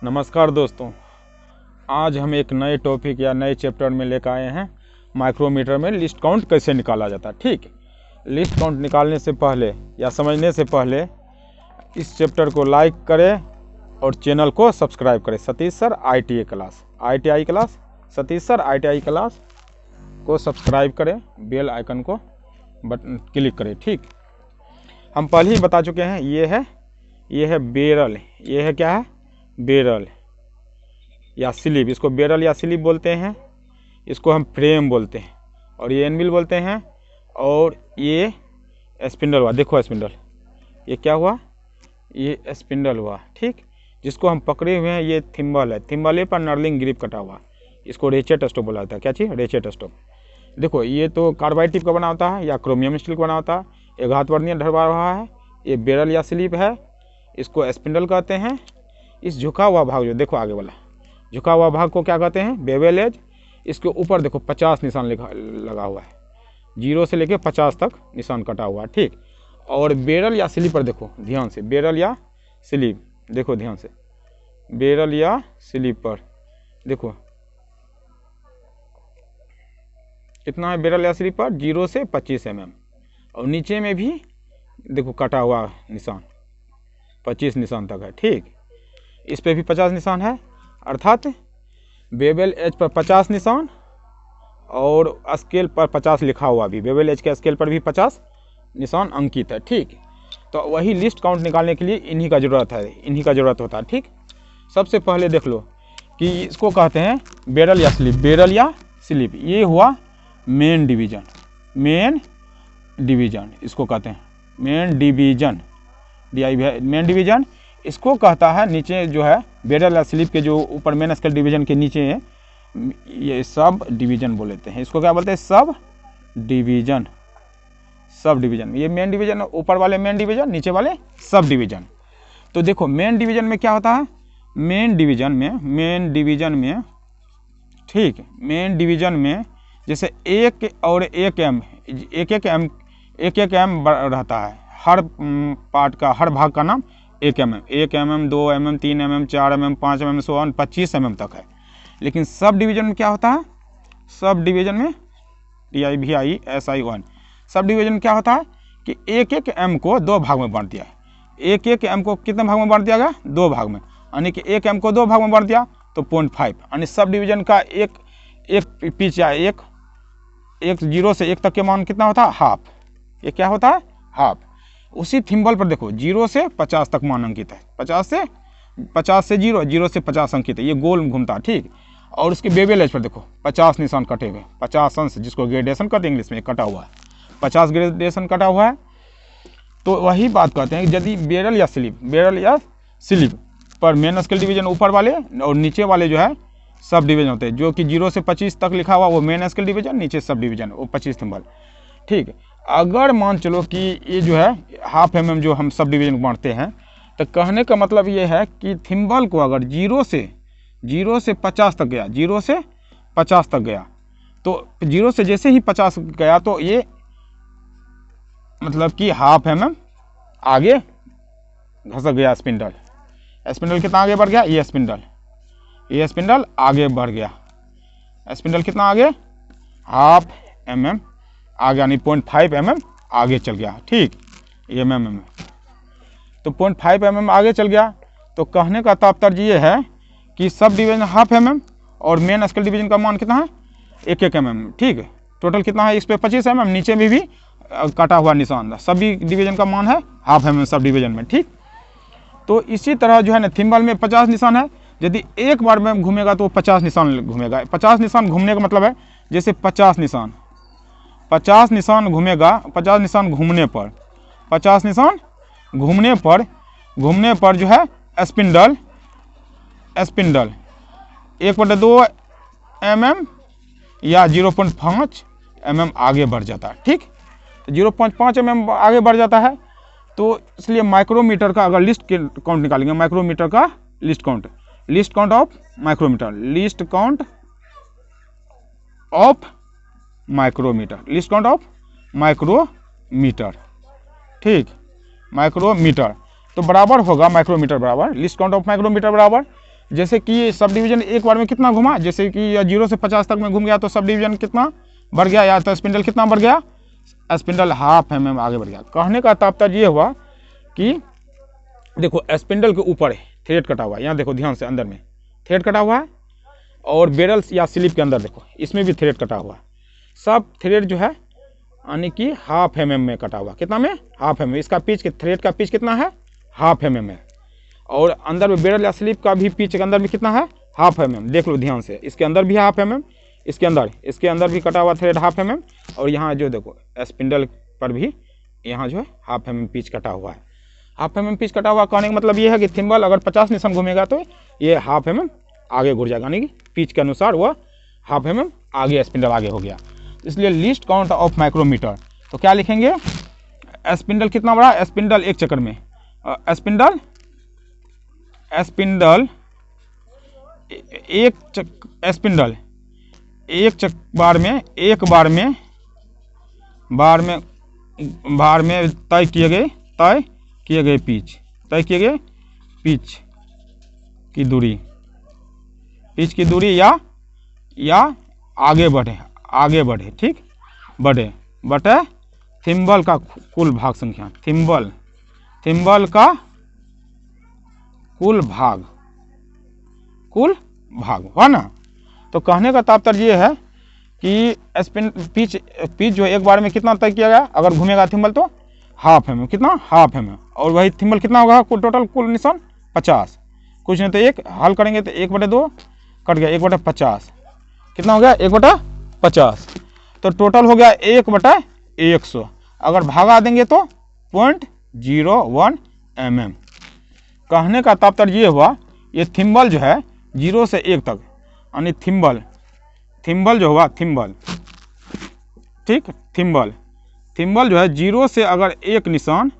नमस्कार दोस्तों, आज हम एक नए टॉपिक या नए चैप्टर में लेकर आए हैं। माइक्रोमीटर में लिस्ट काउंट कैसे निकाला जाता है। ठीक, लिस्ट काउंट निकालने से पहले या समझने से पहले इस चैप्टर को लाइक करें और चैनल को सब्सक्राइब करें। Satish sir ITI class Satish sir ITI class को सब्सक्राइब करें, बेल आइकन को बटन क्लिक करें। ठीक, हम पहले ही बता चुके हैं, ये है बैरल, ये है क्या है, बैरल या स्लिप। इसको बैरल या स्लिप बोलते हैं, इसको हम फ्रेम बोलते हैं, और ये एनविल बोलते हैं, और ये स्पिंडल हुआ। देखो स्पिंडल, ये क्या हुआ, ये स्पिंडल हुआ। ठीक, जिसको हम पकड़े हुए हैं ये थिम्बल है, थिम्बल पर नर्लिंग ग्रिप कटा हुआ, इसको रेचेट स्टोव बोला जाता है। क्या चीज़, रेचेट स्टोव। देखो ये तो कार्बाइड टिप का बना होता है या क्रोमियम स्टील का बना होता है, एक हाथ वर्नियर ढलवा रहा है। ये बैरल या स्लिप है, इसको स्पिंडल कहते हैं। इस झुका हुआ भाग जो देखो आगे वाला झुका हुआ भाग को क्या कहते हैं, बेवल एज। इसके ऊपर देखो 50 निशान लगा हुआ है, 0 से लेके 50 तक निशान कटा हुआ है। ठीक, और बैरल या स्लिप पर देखो ध्यान से, बैरल या स्लिप देखो ध्यान से, बैरल या स्लिप पर देखो कितना है बैरल या स्लिप पर, 0 से 25 mm, और नीचे में भी देखो कटा हुआ निशान 25 निशान तक है। ठीक, इस पे भी 50 निशान है, अर्थात बेवल एज पर 50 निशान और स्केल पर 50 लिखा हुआ भी, बेवल एज के स्केल पर भी 50 निशान अंकित है। ठीक, तो वही लिस्ट काउंट निकालने के लिए इन्हीं का ज़रूरत होता है। ठीक, सबसे पहले देख लो कि इसको कहते हैं बैरल या स्लिप, बैरल या स्लिप। ये हुआ मेन डिवीजन इसको कहते हैं मेन डिवीजन, मेन डिवीजन इसको कहता है। नीचे जो है बैरल या स्लिप के जो ऊपर मेन स्केल डिवीजन के नीचे है, ये सब डिवीजन बोलते हैं। इसको क्या बोलते हैं, सब डिवीजन। ये मेन डिवीजन, ऊपर वाले मेन डिवीजन, नीचे वाले सब डिवीजन। तो देखो मेन डिवीजन में क्या होता है, मेन डिवीजन में ठीक, मेन डिवीजन में जैसे एक और एक एम रहता है। हर पार्ट का, हर भाग का नाम 1 mm, 2 mm, 3 mm, 4 mm, 5 mm, 25 mm तक है। लेकिन सब डिवीजन में क्या होता है, सब डिवीजन में TIVISI1, सब डिवीजन में क्या होता है कि एक m को 2 भाग में बांट दिया है। एक m को कितने भाग में बांट दिया गया, 2 भाग में, यानी कि 1 m को 2 भाग में बांट दिया तो 0.5, यानी सब डिवीजन का एक पिच या एक 0 से 1 तक के मान कितना होता है, हाफ। ये क्या होता है, हाफ। उसी थिम्बल पर देखो 0 से 50 तक मान अंकित है, 50 से 0 से 50 अंकित है, ये गोल घूमता है। ठीक, और उसके बेवल एज पर देखो 50 निशान कटे हुए, 50 अंश, जिसको ग्रेडेशन कहते हैं इंग्लिश में, कटा हुआ है, 50 ग्रेडेशन कटा हुआ है। तो वही बात कहते हैं कि यदि बैरल या स्लिप पर मेन स्केल डिवीजन ऊपर वाले और नीचे वाले जो है सब डिवीजन होते हैं। जो कि 0 से 25 तक लिखा हुआ वो मेन स्केल डिवीजन, नीचे सब डिवीजन, वो 25 थिम्बल। ठीक, अगर मान चलो कि ये जो है हाफ mm जो हम सब डिवीजन बांटते हैं, तो कहने का मतलब ये है कि थिम्बल को अगर 0 से 50 तक गया, 0 से 50 तक गया, तो 0 से जैसे ही 50 गया तो ये मतलब कि हाफ mm आगे घसक गया स्पिंडल कितना आगे बढ़ गया, ये स्पिंडल आगे बढ़ गया, स्पिंडल कितना आगे, हाफ mm आगे, यानी 0.5 mm आगे चल गया। ठीक, ये mm में तो 0.5 mm आगे चल गया। तो कहने का तात्पर्य ये है कि सब डिवीजन हाफ mm और मेन स्केल डिवीजन का मान कितना है, 1 mm। ठीक, टोटल कितना है, इस पे 25 mm, नीचे में भी कटा हुआ निशान, सभी डिवीजन का मान है हाफ mm सब डिवीजन में। ठीक, तो इसी तरह जो है ना थिम्बल में 50 निशान है, यदि एक बार में घूमेगा तो 50 निशान घूमेगा। 50 निशान घूमने का मतलब है जैसे 50 निशान घूमेगा, 50 निशान घूमने पर, 50 निशान घूमने पर जो है स्पिंडल 1/2 mm या 0.5 mm आगे बढ़ जाता है। ठीक, 0.5 mm आगे बढ़ जाता है। तो इसलिए माइक्रोमीटर का अगर लिस्ट काउंट निकालेंगे, माइक्रोमीटर का least count of micrometer, least count of micrometer. ठीक, माइक्रोमीटर तो बराबर होगा, माइक्रोमीटर बराबर लिस्ट काउंट ऑफ माइक्रोमीटर बराबर जैसे कि सब डिवीजन एक बार में कितना घुमा, जैसे कि 0 से 50 तक में घूम गया तो सब डिवीजन कितना बढ़ गया, या तो स्पिंडल कितना बढ़ गया, स्पिंडल हाफ mm आगे बढ़ गया। कहने का तात्पर्य ये हुआ कि देखो स्पिंडल के ऊपर थ्रेड कटा हुआ है, यहाँ देखो ध्यान से अंदर में थ्रेड कटा हुआ है, और बेरल्स या स्लिप के अंदर देखो इसमें भी थ्रेड कटा हुआ है। सब थ्रेड जो है यानी कि हाफ mm में कटा हुआ, कितना में, हाफ mm। इसका पिच के थ्रेड का पिच कितना है, हाफ mm है, और अंदर में बेरल या स्लिप का भी पिच के अंदर भी कितना है, हाफ mm। देख लो ध्यान से, इसके अंदर भी हाफ mm, इसके अंदर भी कटा हुआ थ्रेड हाफ mm, और यहाँ जो देखो स्पिंडल पर भी यहाँ जो है हाफ mm पिच कटा हुआ है। हाफ mm पिच कटा हुआ कहने का मतलब ये है कि थिम्बल अगर 50 निशान घूमेगा तो ये हाफ mm आगे घुर जाएगा, यानी कि पिच के अनुसार वह हाफ mm आगे स्पिंडल आगे हो गया। इसलिए लिस्ट काउंट ऑफ माइक्रोमीटर, तो क्या लिखेंगे, स्पिंडल कितना बड़ा, स्पिंडल एक चक्कर में, स्पिंडल एक बार में तय किए गए पिच की दूरी या आगे बढ़े ठीक, बढ़े बटे थिम्बल का कुल भाग संख्या, थिम्बल का कुल भाग हुआ ना। तो कहने का तात्पर्य ये है कि पिच जो एक बार में कितना तय किया गया, अगर घूमेगा थिम्बल तो हाफ mm, कितना, हाफ mm, और वही थिम्बल कितना होगा टोटल कुल निशान 50, कुछ नहीं तो एक हल करेंगे तो 1/2 कट गया, 1/50 कितना हो गया, 1/50, तो टोटल हो गया 1/100। अगर भागा देंगे तो 0.01 mm। कहने का तात्पर्य ये हुआ, ये थिम्बल जो है 0 से 1 तक, यानी थिम्बल जो हुआ ठीक, थिम्बल जो है 0 से अगर 1 निशान,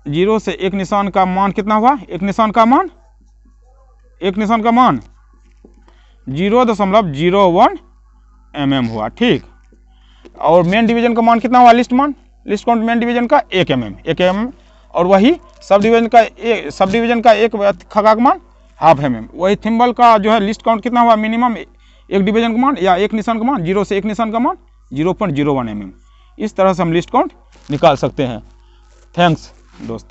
0 से 1 निशान का मान कितना हुआ, एक निशान का मान 0.01 mm हुआ ठीक। और मेन डिवीजन का मान कितना हुआ, लिस्ट काउंट मेन डिवीजन का 1 mm, और वही सब डिवीजन का एक खगाक मान हाफ mm। वही थिम्बल का जो है लिस्ट काउंट कितना हुआ, मिनिमम एक डिवीजन का मान या एक निशान का मान, 0 से 1 निशान का मान 0.01 mm। इस तरह से हम लिस्ट काउंट निकाल सकते हैं। थैंक्स दोस्त।